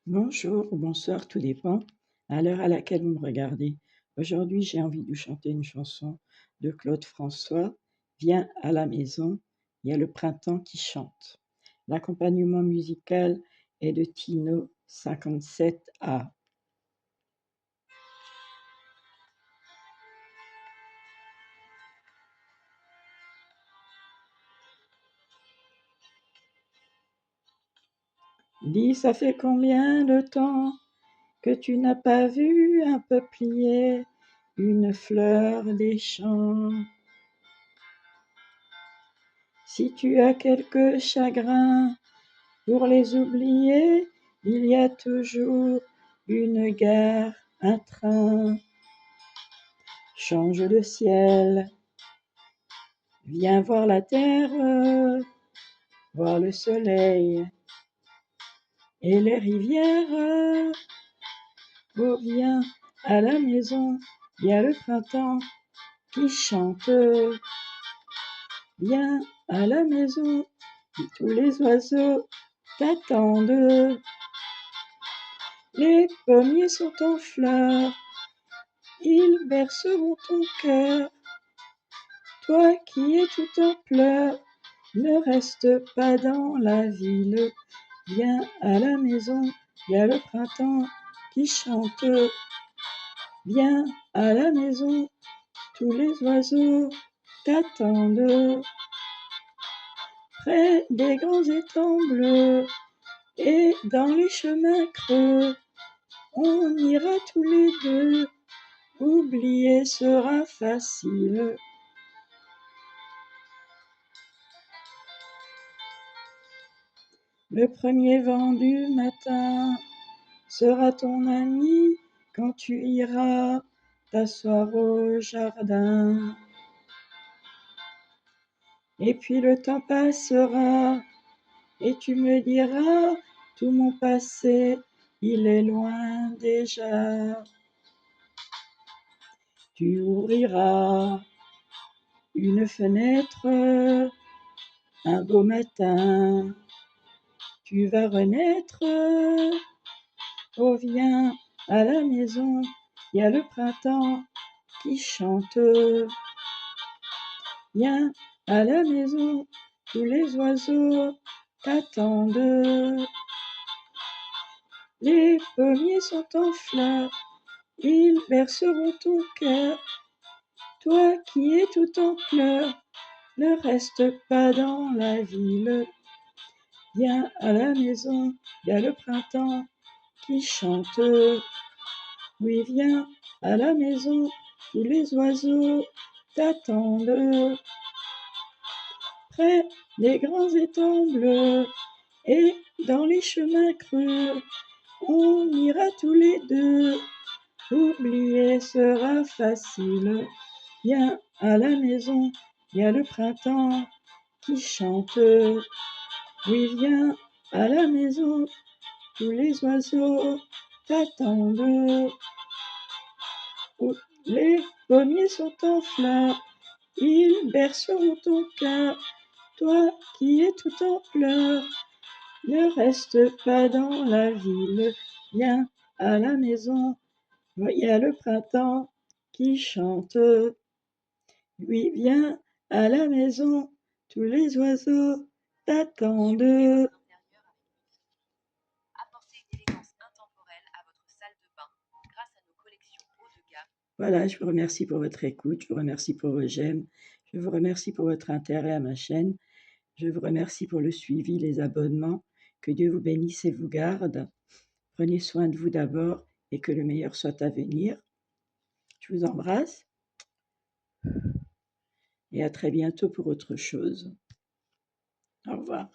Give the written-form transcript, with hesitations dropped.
Bonjour ou bonsoir, tout dépend à l'heure à laquelle vous me regardez. Aujourd'hui, j'ai envie de vous chanter une chanson de Claude François, «Viens à la maison», il y a le printemps qui chante. L'accompagnement musical est de Tino 57A. Dis, ça fait combien de temps que tu n'as pas vu un peuplier, une fleur des champs? Si tu as quelques chagrins, pour les oublier, il y a toujours une gare, un train. Change de ciel, viens voir la terre, voir le soleil et les rivières. Oh, viens à la maison, il y a le printemps qui chante. Viens à la maison, tous les oiseaux t'attendent. Les pommiers sont en fleurs, ils berceront ton cœur. Toi qui es tout en pleurs, ne reste pas dans la ville. Viens à la maison, il y a le printemps qui chante. Viens à la maison, tous les oiseaux t'attendent. Près des grands étangs bleus et dans les chemins creux, on ira tous les deux. Oublier sera facile. Le premier vent du matin sera ton ami quand tu iras t'asseoir au jardin. Et puis le temps passera et tu me diras, tout mon passé, il est loin déjà. Tu ouvriras une fenêtre un beau matin, tu vas renaître. Oh, viens à la maison, il y a le printemps qui chante. Viens à la maison, tous les oiseaux t'attendent. Les pommiers sont en fleurs, ils berceront ton cœur. Toi qui es tout en pleurs, ne reste pas dans la ville. Viens à la maison, il y a le printemps qui chante. Oui, viens à la maison, tous les oiseaux t'attendent. Près des grands étangs bleus et dans les chemins creux, on ira tous les deux. Oublier sera facile. Viens à la maison, il y a le printemps qui chante. Oui, viens à la maison, tous les oiseaux t'attendent. Oh, les pommiers sont en fleurs, ils berceront ton cœur. Toi qui es tout en pleurs, ne reste pas dans la ville. Viens à la maison, il y a le printemps qui chante. Oui, viens à la maison, tous les oiseaux t'attendent. Apportez une élégance intemporelle à votre salle de bain grâce à nos collections haut de gamme. Voilà, je vous remercie pour votre écoute, je vous remercie pour vos j'aime, je vous remercie pour votre intérêt à ma chaîne, je vous remercie pour le suivi, les abonnements. Que Dieu vous bénisse et vous garde. Prenez soin de vous d'abord et que le meilleur soit à venir. Je vous embrasse et à très bientôt pour autre chose. Au revoir.